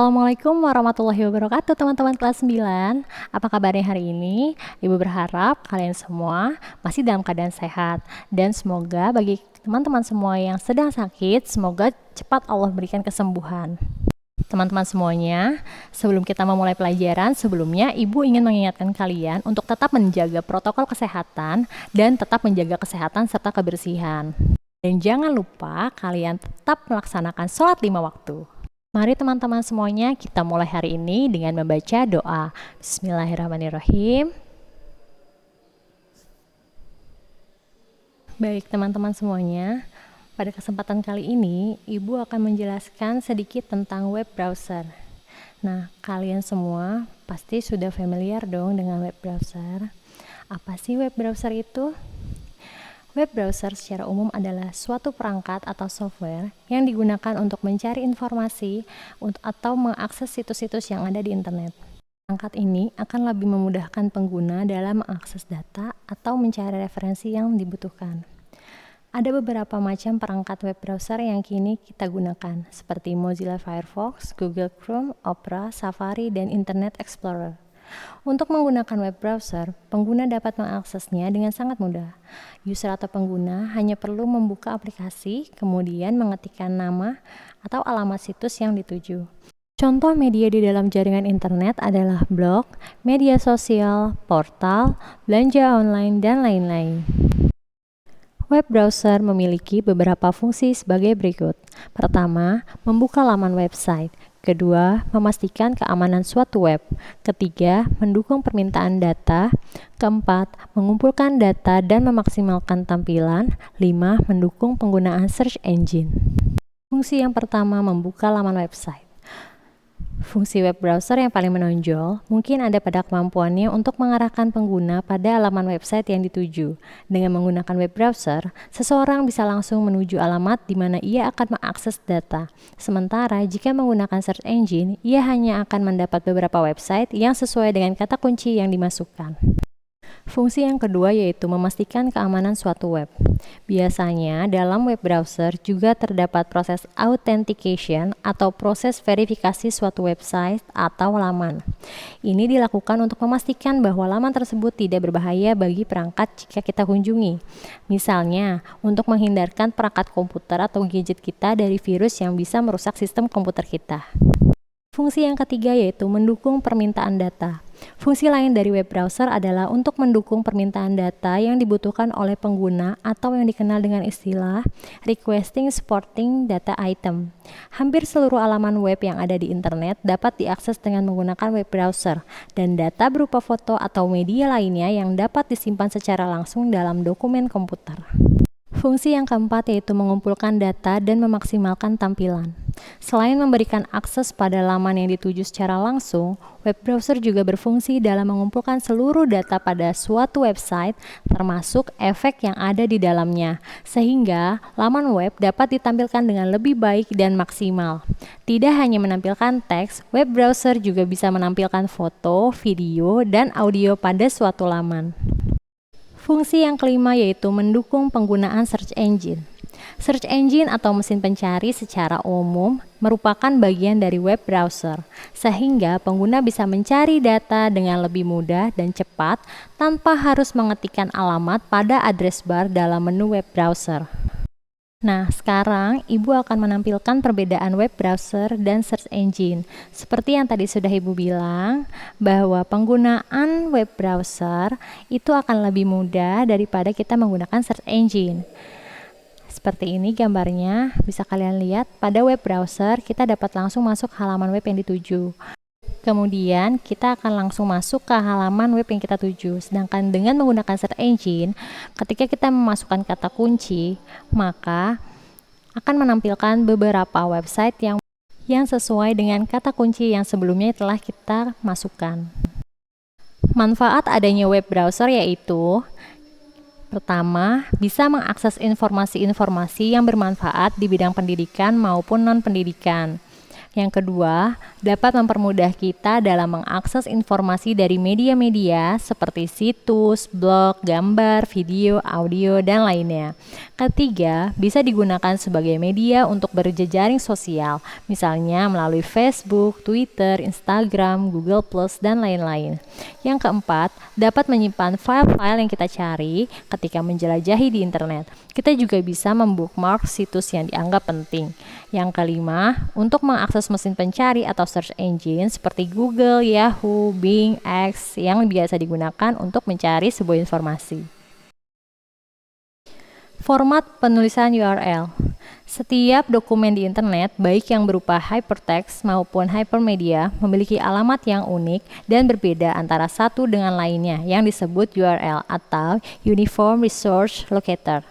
Assalamualaikum warahmatullahi wabarakatuh teman-teman kelas 9. Apa kabarnya hari ini? Ibu berharap kalian semua masih dalam keadaan sehat. Dan semoga bagi teman-teman semua yang sedang sakit, semoga cepat Allah berikan kesembuhan. Teman-teman semuanya, sebelum kita memulai pelajaran, sebelumnya Ibu ingin mengingatkan kalian untuk tetap menjaga protokol kesehatan dan tetap menjaga kesehatan serta kebersihan. Dan jangan lupa kalian tetap melaksanakan sholat 5 waktu. Mari teman-teman semuanya kita mulai hari ini dengan membaca doa. Bismillahirrahmanirrahim. Baik teman-teman semuanya, pada kesempatan kali ini Ibu akan menjelaskan sedikit tentang web browser. Nah, kalian semua pasti sudah familiar dong dengan web browser. Apa sih web browser itu? Web browser secara umum adalah suatu perangkat atau software yang digunakan untuk mencari informasi atau mengakses situs-situs yang ada di internet. Perangkat ini akan lebih memudahkan pengguna dalam mengakses data atau mencari referensi yang dibutuhkan. Ada beberapa macam perangkat web browser yang kini kita gunakan, seperti Mozilla Firefox, Google Chrome, Opera, Safari, dan Internet Explorer. Untuk menggunakan web browser, pengguna dapat mengaksesnya dengan sangat mudah. User atau pengguna hanya perlu membuka aplikasi, kemudian mengetikkan nama atau alamat situs yang dituju. Contoh media di dalam jaringan internet adalah blog, media sosial, portal, belanja online, dan lain-lain. Web browser memiliki beberapa fungsi sebagai berikut. Pertama, membuka laman website. Kedua, memastikan keamanan suatu web. Ketiga, mendukung permintaan data. Keempat, mengumpulkan data dan memaksimalkan tampilan. 5, mendukung penggunaan search engine. Fungsi yang pertama, membuka laman website. Fungsi web browser yang paling menonjol mungkin ada pada kemampuannya untuk mengarahkan pengguna pada halaman website yang dituju. Dengan menggunakan web browser, seseorang bisa langsung menuju alamat di mana ia akan mengakses data. Sementara jika menggunakan search engine, ia hanya akan mendapat beberapa website yang sesuai dengan kata kunci yang dimasukkan. Fungsi yang kedua yaitu memastikan keamanan suatu web. Biasanya dalam web browser juga terdapat proses authentication atau proses verifikasi suatu website atau laman. Ini dilakukan untuk memastikan bahwa laman tersebut tidak berbahaya bagi perangkat jika kita kunjungi. Misalnya, untuk menghindarkan perangkat komputer atau gadget kita dari virus yang bisa merusak sistem komputer kita. Fungsi yang ketiga yaitu mendukung permintaan data. Fungsi lain dari web browser adalah untuk mendukung permintaan data yang dibutuhkan oleh pengguna atau yang dikenal dengan istilah requesting supporting data item. Hampir seluruh halaman web yang ada di internet dapat diakses dengan menggunakan web browser, dan data berupa foto atau media lainnya yang dapat disimpan secara langsung dalam dokumen komputer. Fungsi yang keempat yaitu mengumpulkan data dan memaksimalkan tampilan. Selain memberikan akses pada laman yang dituju secara langsung, web browser juga berfungsi dalam mengumpulkan seluruh data pada suatu website, termasuk efek yang ada di dalamnya, sehingga laman web dapat ditampilkan dengan lebih baik dan maksimal. Tidak hanya menampilkan teks, web browser juga bisa menampilkan foto, video, dan audio pada suatu laman. Fungsi yang kelima yaitu mendukung penggunaan search engine. Search engine atau mesin pencari secara umum merupakan bagian dari web browser, sehingga pengguna bisa mencari data dengan lebih mudah dan cepat tanpa harus mengetikkan alamat pada address bar dalam menu web browser. Nah, sekarang Ibu akan menampilkan perbedaan web browser dan search engine. Seperti yang tadi sudah Ibu bilang, bahwa penggunaan web browser itu akan lebih mudah daripada kita menggunakan search engine. Seperti ini gambarnya, bisa kalian lihat pada web browser kita dapat langsung masuk halaman web yang dituju. Kemudian kita akan langsung masuk ke halaman web yang kita tuju. Sedangkan dengan menggunakan search engine, ketika kita memasukkan kata kunci, maka akan menampilkan beberapa website yang sesuai dengan kata kunci yang sebelumnya telah kita masukkan. Manfaat adanya web browser yaitu: pertama, bisa mengakses informasi-informasi yang bermanfaat di bidang pendidikan maupun non-pendidikan. Yang kedua, dapat mempermudah kita dalam mengakses informasi dari media-media seperti situs, blog, gambar, video, audio, dan lainnya. Ketiga, bisa digunakan sebagai media untuk berjejaring sosial, misalnya melalui Facebook, Twitter, Instagram, Google+, dan lain-lain. Yang keempat, dapat menyimpan file-file yang kita cari ketika menjelajahi di internet. Kita juga bisa membookmark situs yang dianggap penting. Yang kelima, untuk mengakses mesin pencari atau search engine seperti Google, Yahoo, Bing, X yang biasa digunakan untuk mencari sebuah informasi. Format penulisan URL. Setiap dokumen di internet, baik yang berupa hypertext maupun hypermedia, memiliki alamat yang unik dan berbeda antara satu dengan lainnya yang disebut URL atau Uniform Resource Locator.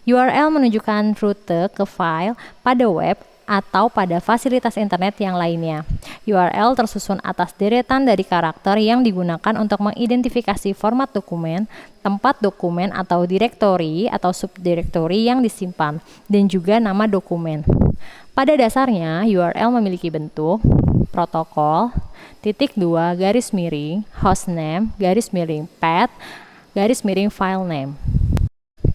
URL menunjukkan rute ke file pada web atau pada fasilitas internet yang lainnya. URL tersusun atas deretan dari karakter yang digunakan untuk mengidentifikasi format dokumen, tempat dokumen atau direktori atau subdirektori yang disimpan, dan juga nama dokumen. Pada dasarnya, URL memiliki bentuk protokol, _, hostname, _path, _filename.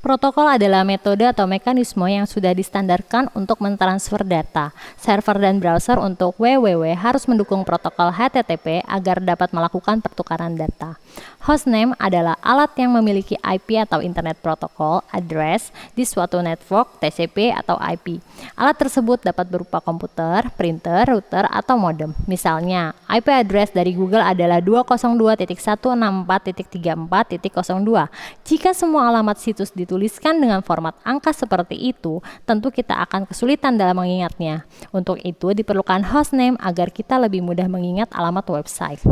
Protokol adalah metode atau mekanisme yang sudah distandarkan untuk mentransfer data. Server dan browser untuk www harus mendukung protokol HTTP agar dapat melakukan pertukaran data. Hostname adalah alat yang memiliki IP atau Internet Protocol address di suatu network TCP atau IP. Alat tersebut dapat berupa komputer, printer, router, atau modem. Misalnya, IP address dari Google adalah 202.164.34.02. Jika semua alamat situs dituliskan dengan format angka seperti itu, tentu kita akan kesulitan dalam mengingatnya. Untuk itu diperlukan hostname agar kita lebih mudah mengingat alamat website.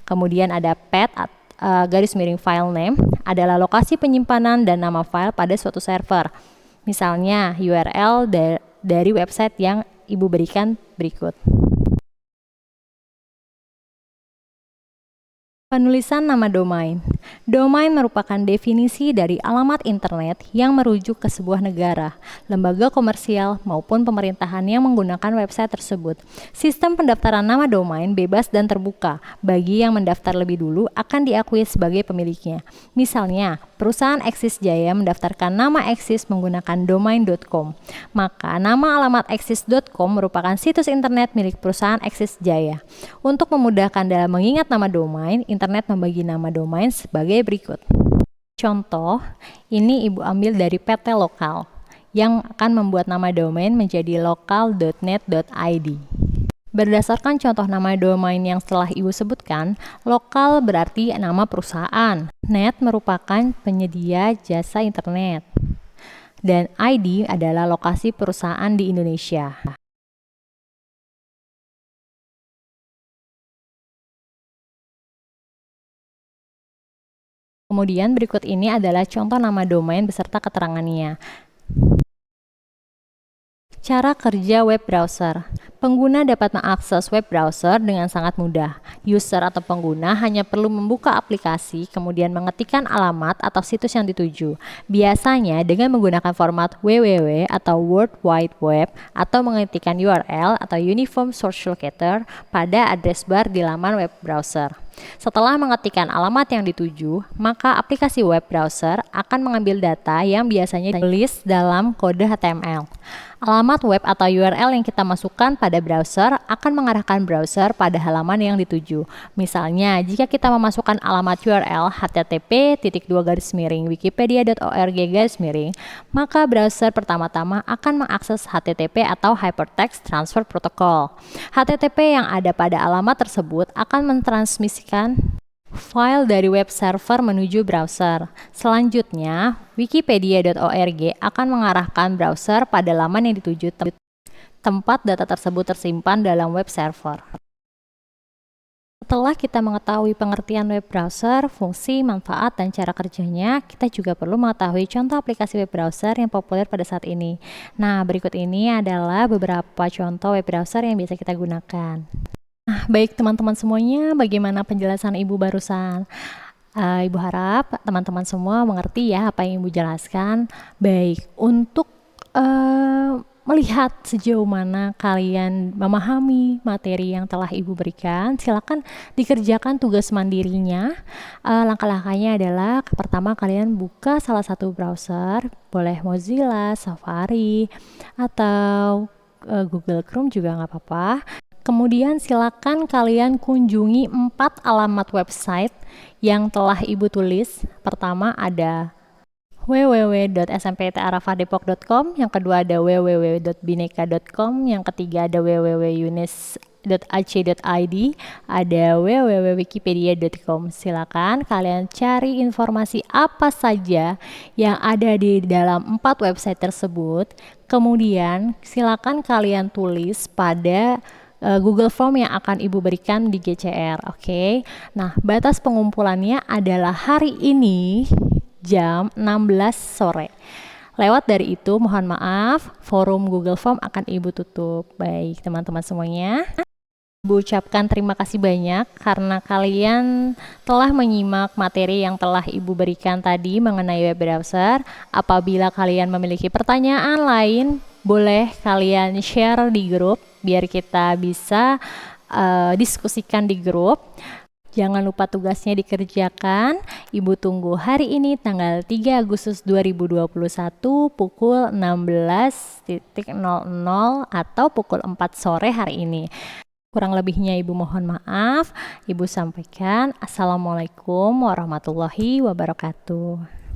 Kemudian ada path _file name adalah lokasi penyimpanan dan nama file pada suatu server. Misalnya URL dari website yang Ibu berikan berikut. Penulisan nama domain. Domain merupakan definisi dari alamat internet yang merujuk ke sebuah negara, lembaga komersial, maupun pemerintahan yang menggunakan website tersebut. Sistem pendaftaran nama domain bebas dan terbuka. Bagi yang mendaftar lebih dulu akan diakui sebagai pemiliknya. Misalnya, perusahaan Axis Jaya mendaftarkan nama Axis menggunakan domain.com. Maka nama alamat axis.com merupakan situs internet milik perusahaan Axis Jaya. Untuk memudahkan dalam mengingat nama domain, internet membagi nama domain sebagai berikut. Contoh, ini Ibu ambil dari PT Lokal yang akan membuat nama domain menjadi lokal.net.id. Berdasarkan contoh nama domain yang setelah Ibu sebutkan, lokal berarti nama perusahaan, net merupakan penyedia jasa internet, dan ID adalah lokasi perusahaan di Indonesia. Kemudian berikut ini adalah contoh nama domain beserta keterangannya. Cara kerja web browser. Pengguna dapat mengakses web browser dengan sangat mudah. User atau pengguna hanya perlu membuka aplikasi, kemudian mengetikkan alamat atau situs yang dituju. Biasanya dengan menggunakan format www atau World Wide Web, atau mengetikkan URL atau Uniform Source Locator pada address bar di laman web browser. Setelah mengetikkan alamat yang dituju, maka aplikasi web browser akan mengambil data yang biasanya ditulis dalam kode HTML. Alamat web atau URL yang kita masukkan pada browser akan mengarahkan browser pada halaman yang dituju. Misalnya, jika kita memasukkan alamat URL http://wikipedia.org/, maka browser pertama-tama akan mengakses HTTP atau Hypertext Transfer Protocol. HTTP yang ada pada alamat tersebut akan mentransmisikan file dari web server menuju browser. Selanjutnya, wikipedia.org akan mengarahkan browser pada laman yang dituju tempat data tersebut tersimpan dalam web server. Setelah kita mengetahui pengertian web browser, fungsi, manfaat, dan cara kerjanya, kita juga perlu mengetahui contoh aplikasi web browser yang populer pada saat ini. Nah, berikut ini adalah beberapa contoh web browser yang bisa kita gunakan. Nah, baik teman-teman semuanya, bagaimana penjelasan Ibu barusan? Ibu harap teman-teman semua mengerti ya apa yang Ibu jelaskan. Baik, untuk melihat sejauh mana kalian memahami materi yang telah Ibu berikan, silakan dikerjakan tugas mandirinya. Langkah-langkahnya adalah pertama kalian buka salah satu browser, boleh Mozilla, Safari, atau Google Chrome juga nggak apa-apa. Kemudian silakan kalian kunjungi 4 alamat website yang telah Ibu tulis. Pertama ada www.smptarafadepok.com, yang kedua ada www.bineka.com, yang ketiga ada www.unis.ac.id, ada www.wikipedia.com. Silakan kalian cari informasi apa saja yang ada di dalam 4 website tersebut. Kemudian silakan kalian tulis pada Google Form yang akan Ibu berikan di GCR. Oke. Nah, batas pengumpulannya adalah hari ini jam 16 sore. Lewat dari itu, mohon maaf, forum Google Form akan Ibu tutup. Baik, teman-teman semuanya. Ibu ucapkan terima kasih banyak karena kalian telah menyimak materi yang telah Ibu berikan tadi mengenai web browser. Apabila kalian memiliki pertanyaan lain, boleh kalian share di grup biar kita bisa diskusikan di grup. Jangan lupa tugasnya dikerjakan. Ibu tunggu hari ini tanggal 3 Agustus 2021 pukul 16.00 atau pukul 4 sore hari ini. Kurang lebihnya Ibu mohon maaf. Ibu sampaikan Assalamualaikum warahmatullahi wabarakatuh.